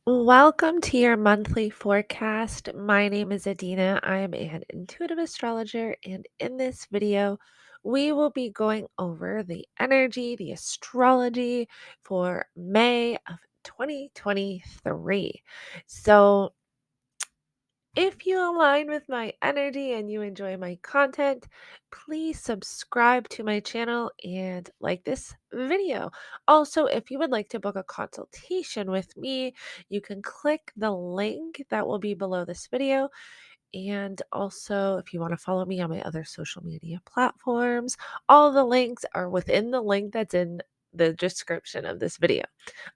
Welcome to your monthly forecast. My name is Adina. I am an intuitive astrologer, and in this video, we will be going over the energy, the astrology for May of 2023. So, if you align with my energy and you enjoy my content, please subscribe to my channel and like this video. Also, if you would like to book a consultation with me, you can click the link that will be below this video. And also, if you want to follow me on my other social media platforms, all the links are within the link that's in the description of this video.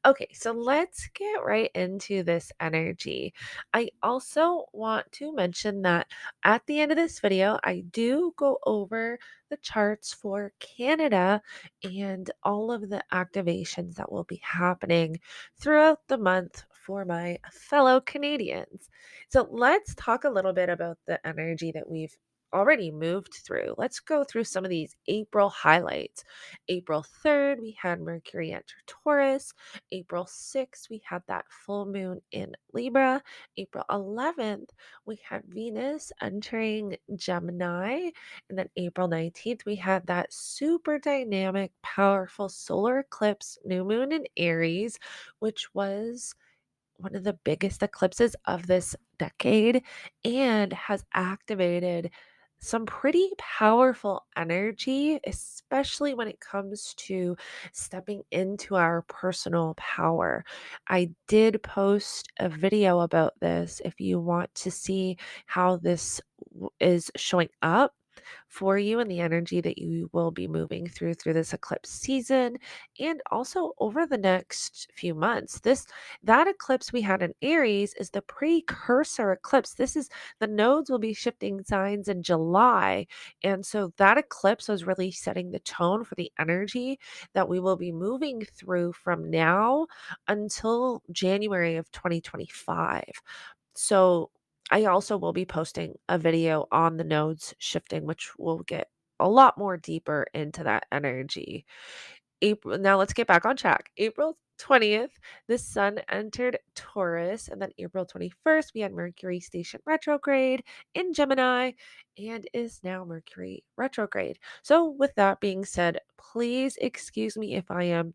Okay, so let's get right into this energy. I also want to mention that at the end of this video, I do go over the charts for Canada and all of the activations that will be happening throughout the month for my fellow Canadians. So let's talk a little bit about the energy that we've already moved through. Let's go through some of these April highlights. April 3rd, we had Mercury enter Taurus. April 6th, we had that full moon in Libra. April 11th, we had Venus entering Gemini. And then April 19th, we had that super dynamic, powerful solar eclipse, new moon in Aries, which was one of the biggest eclipses of this decade and has activated some pretty powerful energy, especially when it comes to stepping into our personal power. I did post a video about this if you want to see how this is showing up for you and the energy that you will be moving through this eclipse season and also over the next few months. That eclipse we had in Aries is the precursor eclipse. This is the nodes will be shifting signs in July. And so that eclipse was really setting the tone for the energy that we will be moving through from now until January of 2025. So I also will be posting a video on the nodes shifting, which will get a lot more deeper into that energy. April now let's get back on track. April 20th, the sun entered Taurus, and then April 21st, we had Mercury station retrograde in Gemini and is now Mercury retrograde. So, with that being said, please excuse me if I am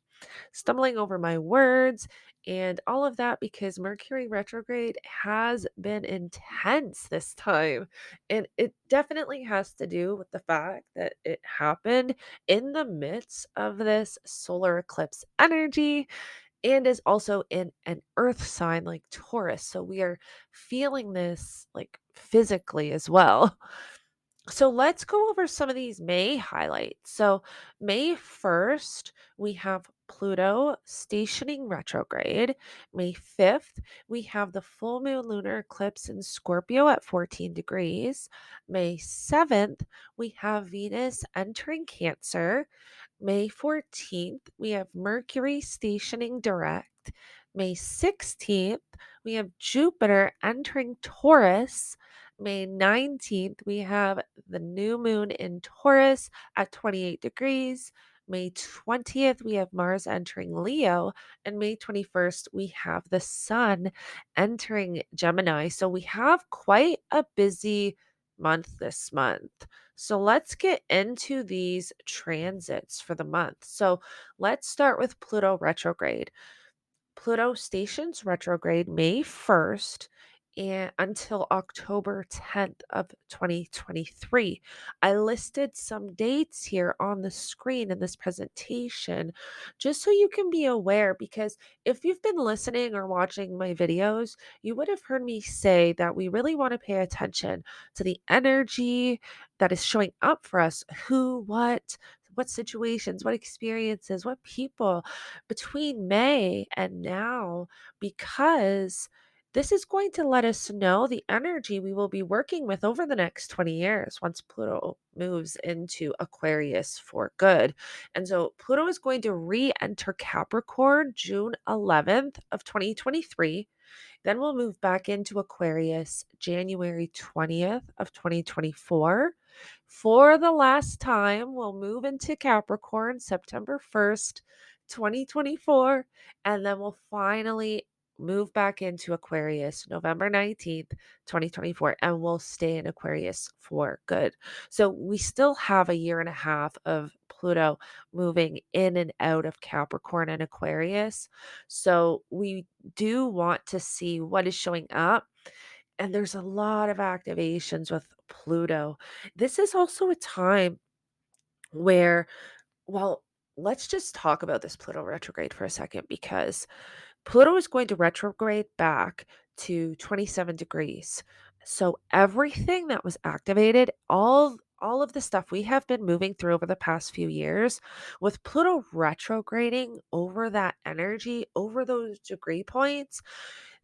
stumbling over my words and all of that because Mercury retrograde has been intense this time. And it definitely has to do with the fact that it happened in the midst of this solar eclipse energy and is also in an earth sign like Taurus. So we are feeling this like physically as well. So let's go over some of these May highlights. So, May 1st, we have Pluto stationing retrograde. May 5th, we have the full moon lunar eclipse in Scorpio at 14 degrees. May 7th, we have Venus entering Cancer. May 14th, we have Mercury stationing direct. May 16th, we have Jupiter entering Taurus. May 19th, we have the new moon in Taurus at 28 degrees. May 20th, we have Mars entering Leo. And May 21st, we have the sun entering Gemini. So we have quite a busy month this month. So let's get into these transits for the month. So let's start with Pluto retrograde. Pluto stations retrograde May 1st and until October 10th of 2023. I listed some dates here on the screen in this presentation just so you can be aware because if you've been listening or watching my videos, you would have heard me say that we really want to pay attention to the energy that is showing up for us, who, what situations, what experiences, what people between May and now because this is going to let us know the energy we will be working with over the next 20 years once Pluto moves into Aquarius for good. And so Pluto is going to re-enter Capricorn June 11th of 2023. Then we'll move back into Aquarius January 20th of 2024. For the last time, we'll move into Capricorn September 1st, 2024, and then we'll finally move back into Aquarius November 19th, 2024, and will stay in Aquarius for good. So we still have a year and a half of Pluto moving in and out of Capricorn and Aquarius. So we do want to see what is showing up. And there's a lot of activations with Pluto. This is also a time where, well, let's just talk about this Pluto retrograde for a second because Pluto is going to retrograde back to 27 degrees. So everything that was activated, all of the stuff we have been moving through over the past few years, with Pluto retrograding over that energy, over those degree points,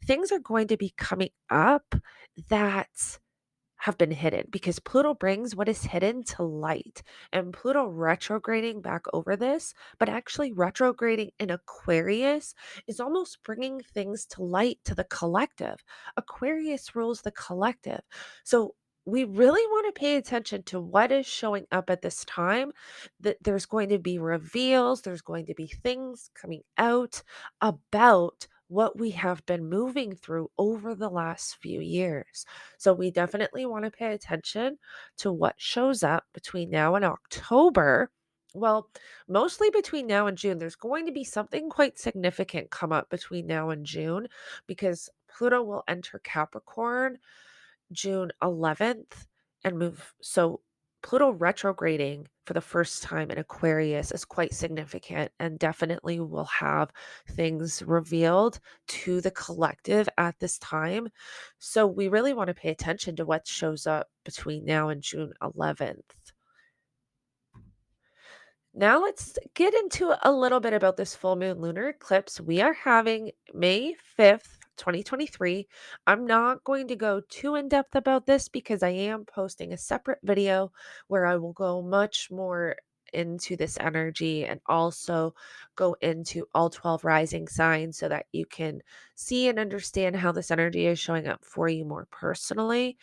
things are going to be coming up that have been hidden because Pluto brings what is hidden to light. And Pluto retrograding back over this, but actually retrograding in Aquarius is almost bringing things to light to the collective. Aquarius rules the collective. So we really want to pay attention to what is showing up at this time. That there's going to be reveals, there's going to be things coming out about what we have been moving through over the last few years. So we definitely want to pay attention to what shows up between now and October. Well, mostly between now and June, there's going to be something quite significant come up between now and June because Pluto will enter Capricorn June 11th and move. So Pluto retrograding for the first time in Aquarius is quite significant and definitely will have things revealed to the collective at this time. So we really want to pay attention to what shows up between now and June 11th. Now let's get into a little bit about this full moon lunar eclipse. We are having May 5th, 2023. I'm not going to go too in depth about this because I am posting a separate video where I will go much more into this energy and also go into all 12 rising signs so that you can see and understand how this energy is showing up for you more personally.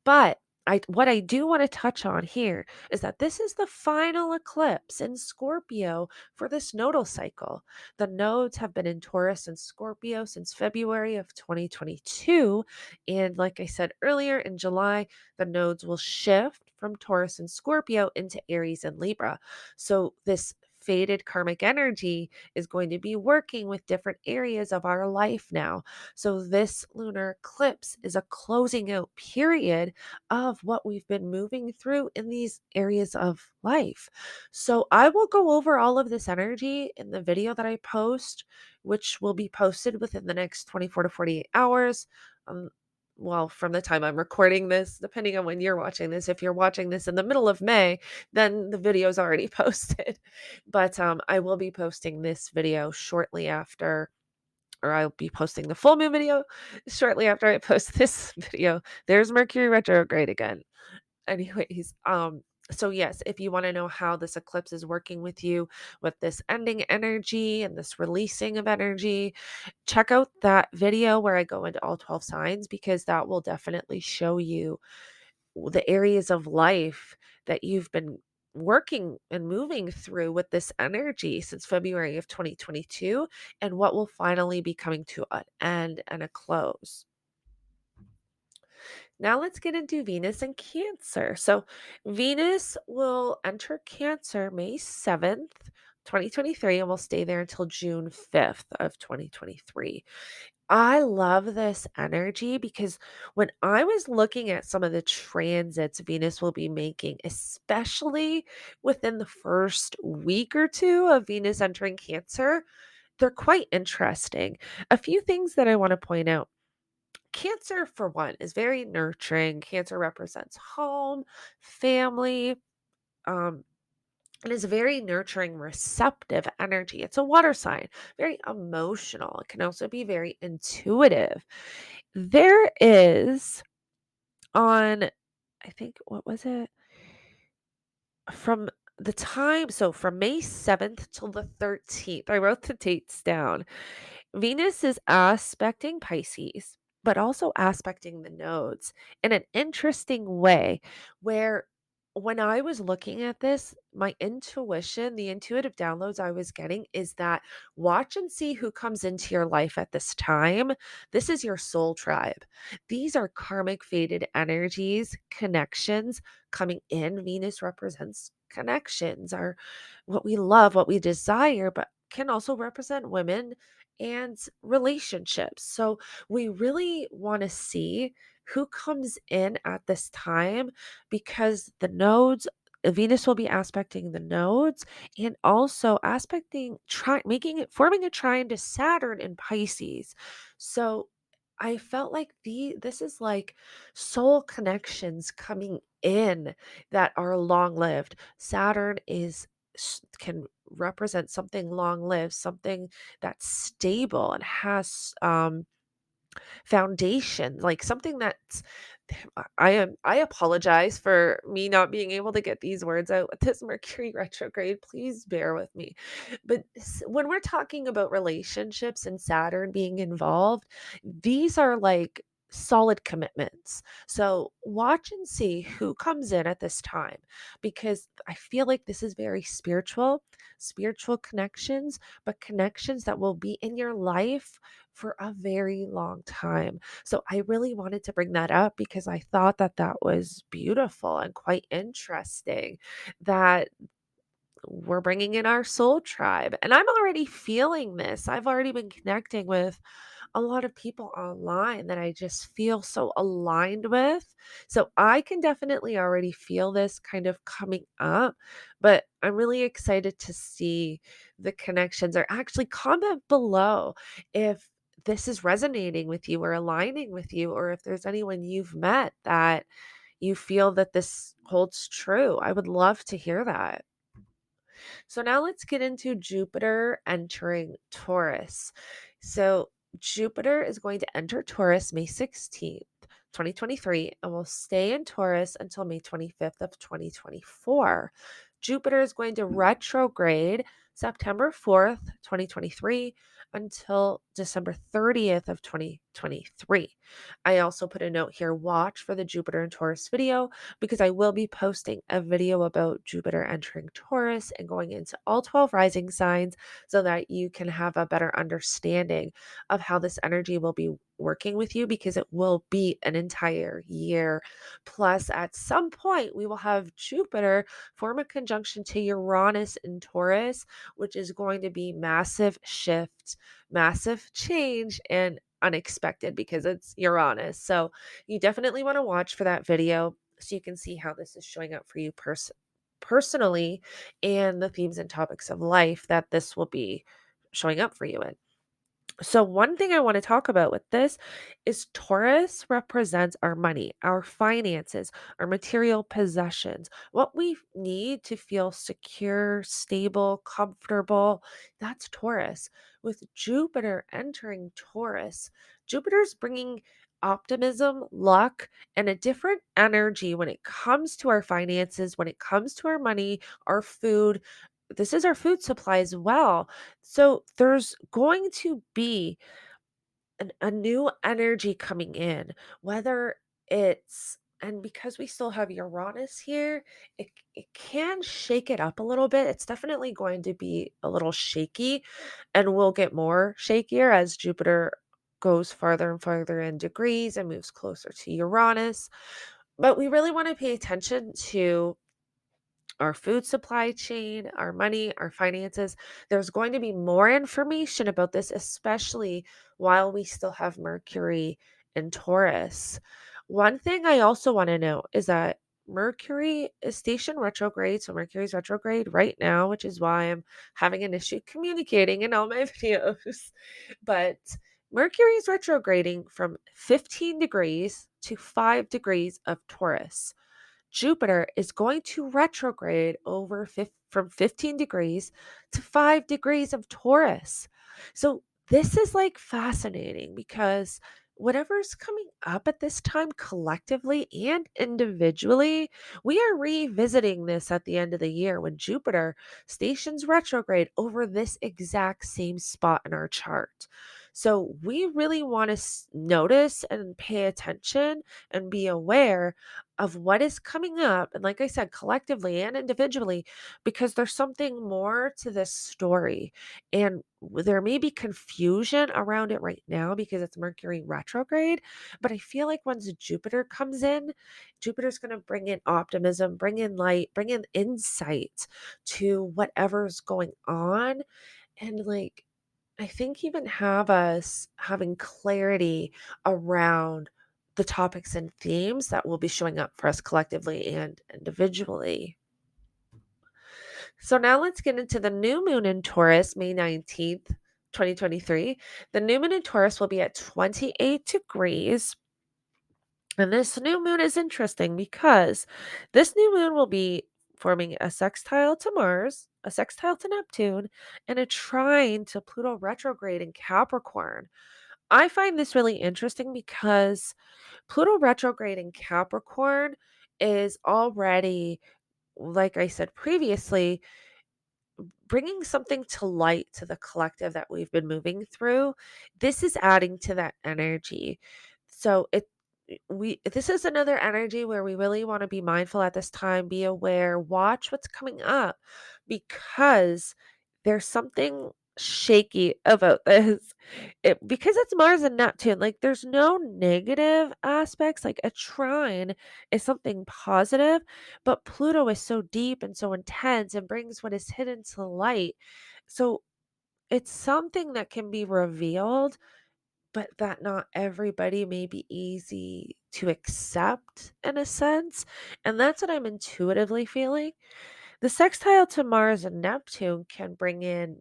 But what I do want to touch on here is that this is the final eclipse in Scorpio for this nodal cycle. The nodes have been in Taurus and Scorpio since February of 2022. And like I said earlier, in July, the nodes will shift from Taurus and Scorpio into Aries and Libra. So this faded karmic energy is going to be working with different areas of our life now. So, this lunar eclipse is a closing out period of what we've been moving through in these areas of life. So, I will go over all of this energy in the video that I post, which will be posted within the next 24 to 48 hours. Um, well, from the time I'm recording this, depending on when you're watching this, if you're watching this in the middle of May, then the video's already posted. But I will be posting this video shortly after, or I'll be posting the full moon video shortly after I post this video. There's Mercury retrograde again. Anyways, so yes, if you want to know how this eclipse is working with you with this ending energy and this releasing of energy, check out that video where I go into all 12 signs because that will definitely show you the areas of life that you've been working and moving through with this energy since February of 2022 and what will finally be coming to an end and a close. Now let's get into Venus and Cancer. So Venus will enter Cancer May 7th, 2023 and will stay there until June 5th of 2023. I love this energy because when I was looking at some of the transits Venus will be making, especially within the first week or two of Venus entering Cancer, they're quite interesting. A few things that I want to point out. Cancer, for one, is very nurturing. Cancer represents home, family, um, and is very nurturing, receptive energy. It's a water sign, very emotional. It can also be very intuitive. There is on, I think, what was it? From the time, so from May 7th till the 13th, I wrote the dates down. Venus is aspecting Pisces, but also aspecting the nodes in an interesting way where when I was looking at this, my intuition, the intuitive downloads I was getting is that watch and see who comes into your life at this time. This is your soul tribe. These are karmic fated energies, connections coming in. Venus represents connections, are what we love, what we desire, but can also represent women and relationships. So we really want to see who comes in at this time because the nodes, Venus will be aspecting the nodes and also aspecting, making it, forming a trine to Saturn in Pisces. So I felt like this is like soul connections coming in that are long lived. Saturn can represent something long lived, something that's stable and has foundation, like something that's I apologize for me not being able to get these words out with this Mercury retrograde. Please bear with me. But when we're talking about relationships and Saturn being involved, these are like solid commitments. So watch and see who comes in at this time because I feel like this is very spiritual connections, but connections that will be in your life for a very long time. So I really wanted to bring that up because I thought that that was beautiful and quite interesting that we're bringing in our soul tribe. And I'm already feeling this. I've already been connecting with a lot of people online that I just feel so aligned with. So I can definitely already feel this kind of coming up, but I'm really excited to see the connections or actually comment below if this is resonating with you or aligning with you, or if there's anyone you've met that you feel that this holds true. I would love to hear that. So now let's get into Jupiter entering Taurus. So Jupiter is going to enter Taurus May 16th, 2023, and will stay in Taurus until May 25th of 2024. Jupiter is going to retrograde September 4th, 2023 until December 30th of 2023. I also put a note here, watch for the Jupiter and Taurus video because I will be posting a video about Jupiter entering Taurus and going into all 12 rising signs so that you can have a better understanding of how this energy will be working with you because it will be an entire year. Plus, at some point, we will have Jupiter form a conjunction to Uranus in Taurus, which is going to be massive shift, massive change, and unexpected because it's Uranus. So, you definitely want to watch for that video so you can see how this is showing up for you personally and the themes and topics of life that this will be showing up for you in. So, one thing I want to talk about with this is Taurus represents our money, our finances, our material possessions, what we need to feel secure, stable, comfortable. That's Taurus. With Jupiter entering Taurus, Jupiter's bringing optimism, luck, and a different energy when it comes to our finances, when it comes to our money, our food. This is our food supply as well. So there's going to be a new energy coming in, whether it's and because we still have Uranus here, it can shake it up a little bit. It's definitely going to be a little shaky and will get more shakier as Jupiter goes farther and farther in degrees and moves closer to Uranus. But we really want to pay attention to our food supply chain, our money, our finances. There's going to be more information about this, especially while we still have Mercury in Taurus. One thing I also want to note is that Mercury is station retrograde. So Mercury's retrograde right now, which is why I'm having an issue communicating in all my videos. But Mercury is retrograding from 15 degrees to 5 degrees of Taurus. Jupiter is going to retrograde from 15 degrees to 5 degrees of Taurus. So this is like fascinating because whatever's coming up at this time collectively and individually, we are revisiting this at the end of the year when Jupiter stations retrograde over this exact same spot in our chart. So we really want to notice and pay attention and be aware of what is coming up, and like I said, collectively and individually, because there's something more to this story. And there may be confusion around it right now because it's Mercury retrograde. But I feel like once Jupiter comes in, Jupiter's going to bring in optimism, bring in light, bring in insight to whatever's going on. And like, I think even have us having clarity around the topics and themes that will be showing up for us collectively and individually. So now let's get into the new moon in Taurus, May 19th, 2023. The new moon in Taurus will be at 28 degrees. And this new moon is interesting because this new moon will be forming a sextile to Mars, a sextile to Neptune, and a trine to Pluto retrograde in Capricorn. I find this really interesting because Pluto retrograde in Capricorn is already, like I said previously, bringing something to light to the collective that we've been moving through. This is adding to that energy. So this is another energy where we really want to be mindful at this time, be aware, watch what's coming up, because there's something shaky about this. Because it's Mars and Neptune, like there's no negative aspects. Like a trine is something positive, but Pluto is so deep and so intense and brings what is hidden to light. So it's something that can be revealed, but that not everybody may be easy to accept in a sense. And that's what I'm intuitively feeling. The sextile to Mars and Neptune can bring in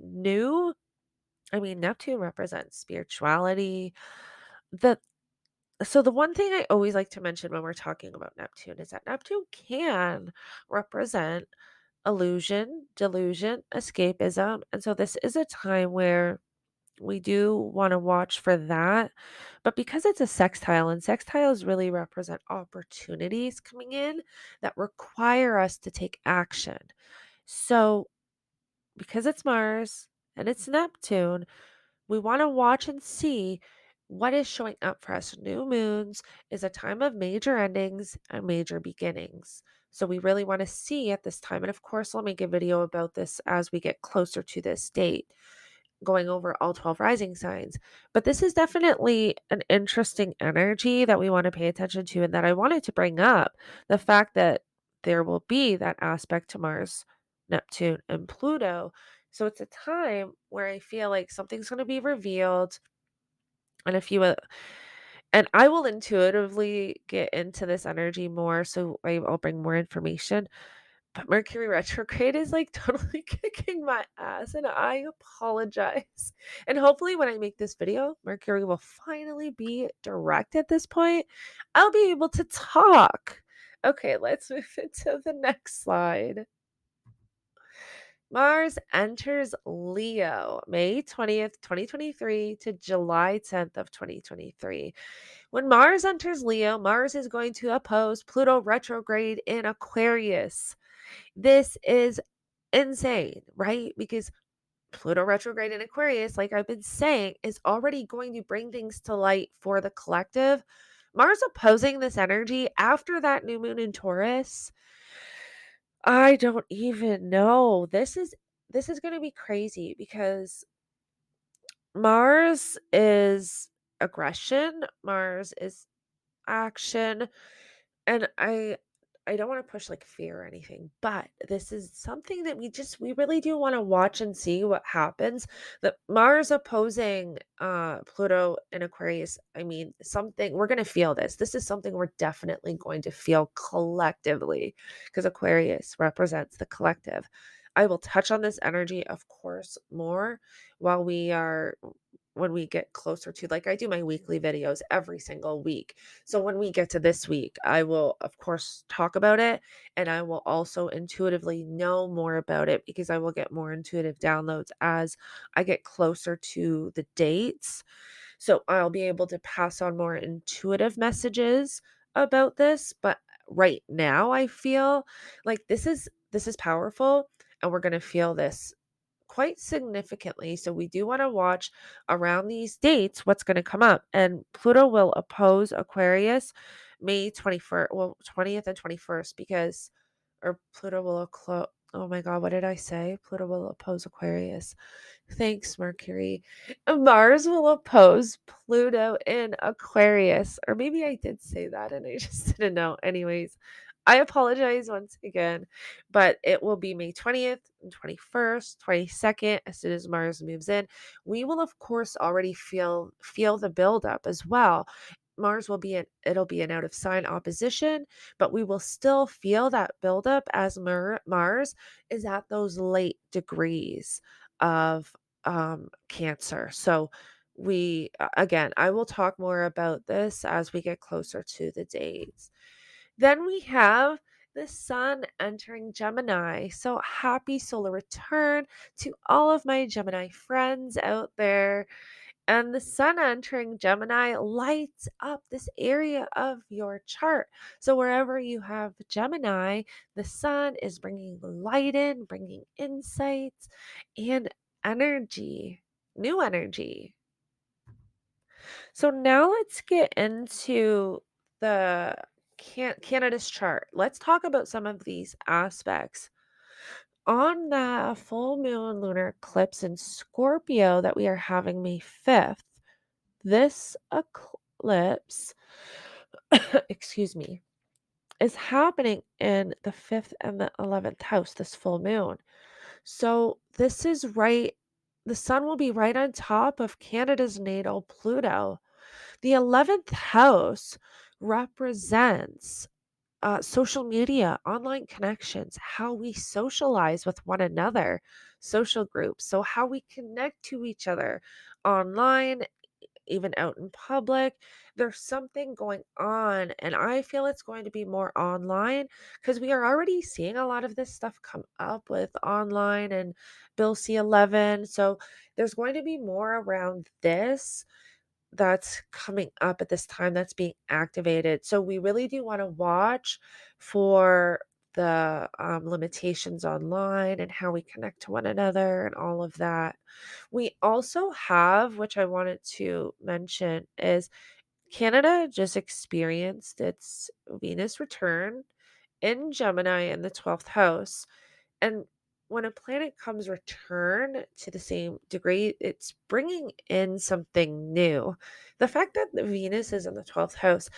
Neptune represents spirituality. The So the one thing I always like to mention when we're talking about Neptune is that Neptune can represent illusion, delusion, escapism. And so this is a time where we do want to watch for that. But because it's a sextile, and sextiles really represent opportunities coming in that require us to take action. So because it's Mars and it's Neptune, we want to watch and see what is showing up for us. New moons is a time of major endings and major beginnings. So we really want to see at this time. And of course, I'll make a video about this as we get closer to this date, going over all 12 rising signs. But this is definitely an interesting energy that we want to pay attention to, and that I wanted to bring up the fact that there will be that aspect to Mars, Neptune, and Pluto. So it's a time where I feel like something's going to be revealed, and a few and I will intuitively get into this energy more, so I'll bring more information. But Mercury retrograde is like totally kicking my ass, and I apologize. And hopefully, when I make this video, Mercury will finally be direct at this point. I'll be able to talk. Okay, let's move into the next slide. Mars enters Leo May 20th, 2023 to July 10th of 2023. When Mars enters Leo, Mars is going to oppose Pluto retrograde in Aquarius. This is insane, right? Because Pluto retrograde in Aquarius, like I've been saying, is already going to bring things to light for the collective. Mars opposing this energy after that new moon in Taurus, I don't even know. This is going to be crazy because Mars is aggression, Mars is action, and I don't want to push like fear or anything, but this is something that we really do want to watch and see what happens. The Mars opposing Pluto in Aquarius, something we're going to feel this. This is something we're definitely going to feel collectively, because Aquarius represents the collective. I will touch on this energy, of course, more while when we get closer to, like, I do my weekly videos every single week. So when we get to this week, I will, of course, talk about it, and I will also intuitively know more about it because I will get more intuitive downloads as I get closer to the dates. So I'll be able to pass on more intuitive messages about this. But right now, I feel like this is powerful, and we're going to feel this quite significantly. So we do want to watch around these dates what's going to come up. And Pluto will oppose Aquarius May 21st, well, 20th and 21st, because or Pluto will oh my God, what did I say? Pluto will oppose Aquarius. Thanks, Mercury. Mars will oppose Pluto in Aquarius. Or maybe I did say that and I just didn't know. Anyways, I apologize once again, but it will be May 20th and 21st, 22nd as soon as Mars moves in. We will of course already feel the buildup as well. Mars will be it'll be an out of sign opposition, but we will still feel that buildup as Mars is at those late degrees of Cancer. So again, I will talk more about this as we get closer to the dates. Then we have the sun entering Gemini. So happy solar return to all of my Gemini friends out there. And the sun entering Gemini lights up this area of your chart. So wherever you have Gemini, the sun is bringing light in, bringing insights and energy, new energy. So now let's get into the Canada's chart. Let's talk about some of these aspects. On the full moon lunar eclipse in Scorpio that we are having May 5th, this eclipse, excuse me, is happening in the 5th and the 11th house, this full moon. So this is right, the sun will be right on top of Canada's natal Pluto. The 11th house represents social media, online connections, how we socialize with one another, social groups. So, how we connect to each other online, even out in public. There's something going on, and I feel it's going to be more online because we are already seeing a lot of this stuff come up with online and Bill C-11. So, there's going to be more around this that's coming up at this time that's being activated. So we really do want to watch for the limitations online and how we connect to one another and all of that. We also have, which I wanted to mention, is Canada just experienced its Venus return in Gemini in the 12th house. And when a planet comes return to the same degree, it's bringing in something new. The fact that the Venus is in the 12th house,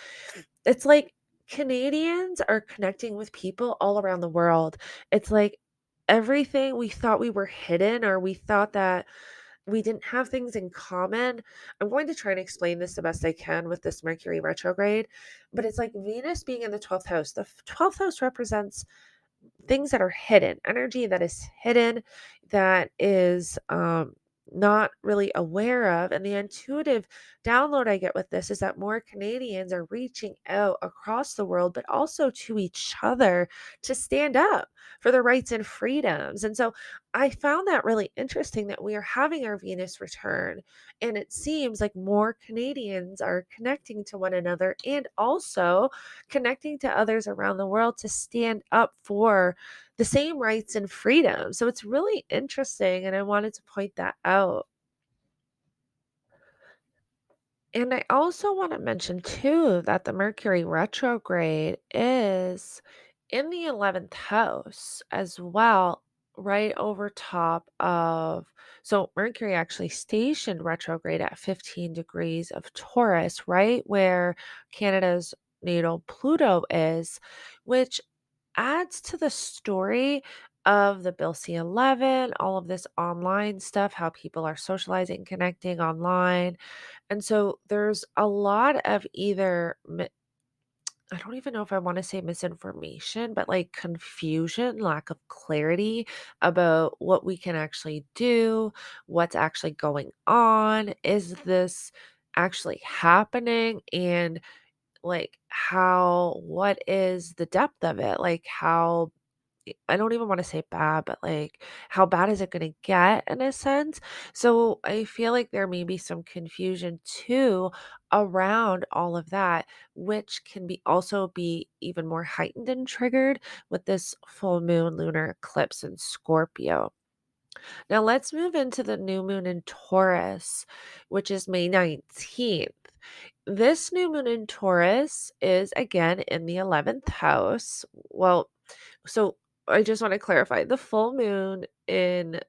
it's like Canadians are connecting with people all around the world. It's like everything we thought we were hidden or we thought that we didn't have things in common. I'm going to try and explain this the best I can with this Mercury retrograde, but it's like Venus being in the 12th house. The 12th house represents things that are hidden, energy that is hidden, that is not really aware of. And the intuitive download I get with this is that more Canadians are reaching out across the world, but also to each other to stand up for their rights and freedoms. And so I found that really interesting that we are having our Venus return. And it seems like more Canadians are connecting to one another and also connecting to others around the world to stand up for the same rights and freedoms. So it's really interesting, and I wanted to point that out. And I also want to mention too that the Mercury retrograde is in the 11th house as well, right over top of. So Mercury actually stationed retrograde at 15 degrees of Taurus, right where Canada's natal Pluto is, which adds to the story of the Bill C-11, all of this online stuff, how people are socializing, connecting online. And so there's a lot of I don't even know if I want to say misinformation, but like confusion, lack of clarity about what we can actually do, what's actually going on. Is this actually happening? And like what is the depth of it? Like I don't even want to say bad, but like how bad is it going to get in a sense? So I feel like there may be some confusion too around all of that, which can be also be even more heightened and triggered with this full moon lunar eclipse in Scorpio. Now let's move into the new moon in Taurus, which is May 19th. This new moon in Taurus is again in the 11th house. Well, so I just want to clarify the full moon in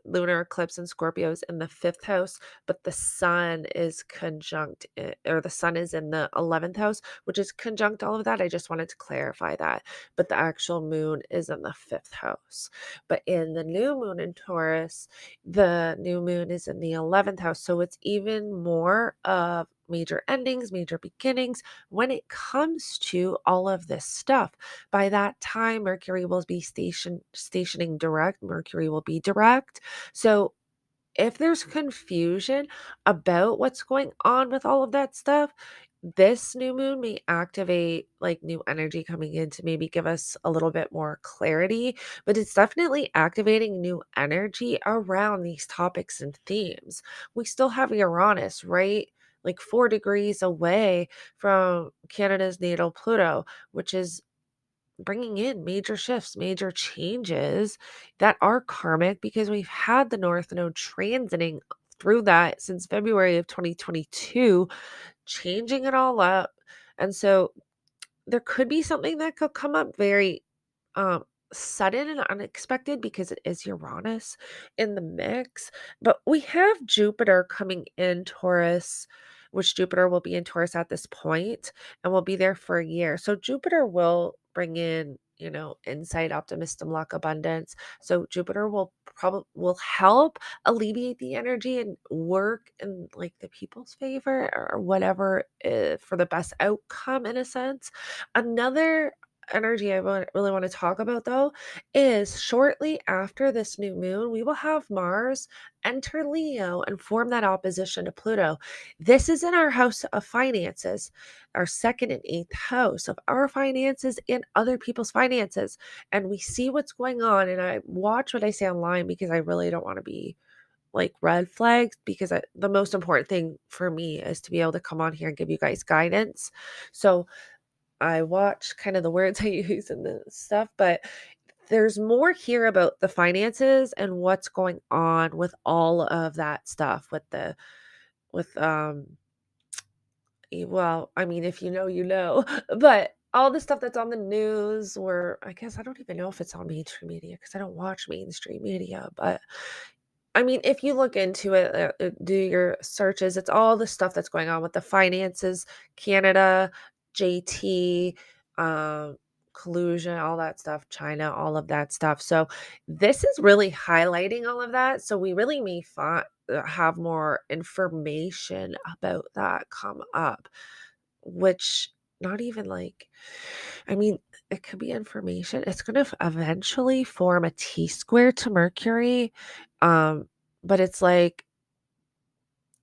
lunar eclipse in Scorpio is in the fifth house, but the sun is conjunct, or the sun is in the 11th house, which is conjunct all of that. I just wanted to clarify that. But the actual moon is in the fifth house. But in the new moon in Taurus, the new moon is in the 11th house. So it's even more of major endings, major beginnings when it comes to all of this stuff. By that time, Mercury will be stationing direct. Mercury will be direct. So if there's confusion about what's going on with all of that stuff, this new moon may activate like new energy coming in to maybe give us a little bit more clarity, but it's definitely activating new energy around these topics and themes. We still have Uranus, right? Like 4 degrees away from Canada's natal Pluto, which is bringing in major shifts, major changes that are karmic because we've had the North Node transiting through that since February of 2022, changing it all up. And so there could be something that could come up very um sudden and unexpected because it is Uranus in the mix. But we have Jupiter coming in Taurus, which Jupiter will be in Taurus at this point and will be there for a year. So Jupiter will bring in, insight, optimism, luck, abundance. So Jupiter will probably will help alleviate the energy and work in like the people's favor or whatever, for the best outcome in a sense. Another energy really want to talk about though is shortly after this new moon, we will have Mars enter Leo and form that opposition to Pluto. This is in our house of finances, our second and eighth house of our finances and other people's finances. And we see what's going on. And I watch what I say online because I really don't want to be like red flags because the most important thing for me is to be able to come on here and give you guys guidance. So I watch kind of the words I use and the stuff, but there's more here about the finances and what's going on with all of that stuff with well, I mean, if you know, you know, but all the stuff that's on the news, or I guess I don't even know if it's on mainstream media because I don't watch mainstream media, but I mean, if you look into it, do your searches, it's all the stuff that's going on with the finances, Canada, JT, um, collusion, all that stuff, China, all of that stuff. So this is really highlighting all of that. So we really may have more information about that come up, which not even like, I mean, it could be information. It's going to eventually form a T square to Mercury. Um, but it's like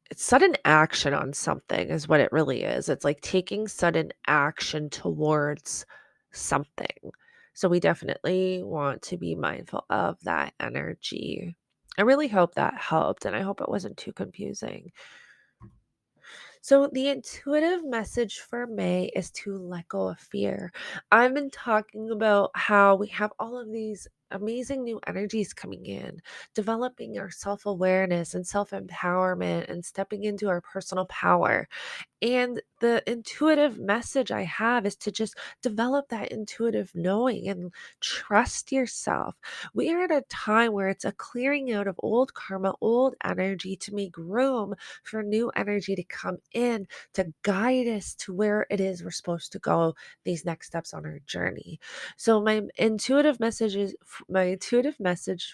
it's sudden action on something is what it really is. It's like taking sudden action towards something. So we definitely want to be mindful of that energy. I really hope that helped and I hope it wasn't too confusing. So, the intuitive message for May is to let go of fear. I've been talking about how we have all of these amazing new energies coming in, developing our self awareness and self empowerment, and stepping into our personal power. And the intuitive message I have is to just develop that intuitive knowing and trust yourself. We are at a time where it's a clearing out of old karma, old energy to make room for new energy to come in to guide us to where it is we're supposed to go these next steps on our journey. So my intuitive message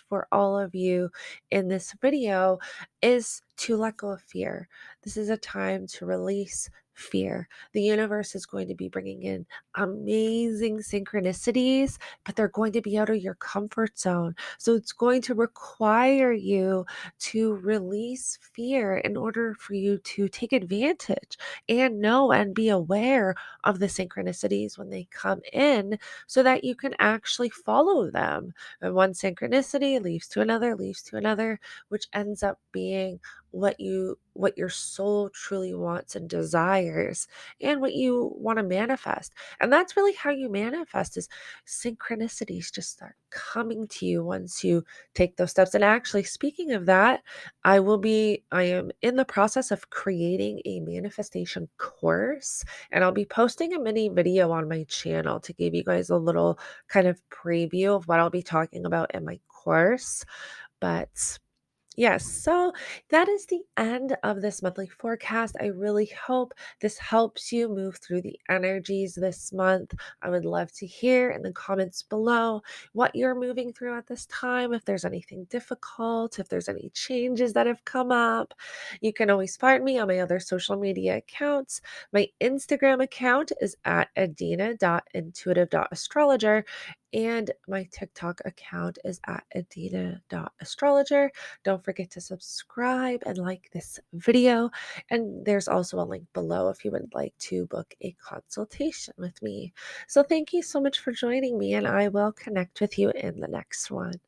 for all of you in this video is to let go of fear. This is a time to release fear. The universe is going to be bringing in amazing synchronicities, but they're going to be out of your comfort zone. So it's going to require you to release fear in order for you to take advantage and know and be aware of the synchronicities when they come in so that you can actually follow them. And one synchronicity leads to another, which ends up being what your soul truly wants and desires desires and what you want to manifest. And that's really how you manifest is synchronicities just start coming to you once you take those steps. And actually, speaking of that, I am in the process of creating a manifestation course, and I'll be posting a mini video on my channel to give you guys a little kind of preview of what I'll be talking about in my course. But yes, so that is the end of this monthly forecast. I really hope this helps you move through the energies this month. I would love to hear in the comments below what you're moving through at this time, if there's anything difficult, if there's any changes that have come up. You can always find me on my other social media accounts. My Instagram account is at adina.intuitive.astrologer, and my TikTok account is at adina.astrologer. Don't forget to subscribe and like this video. And there's also a link below if you would like to book a consultation with me. So thank you so much for joining me, and I will connect with you in the next one.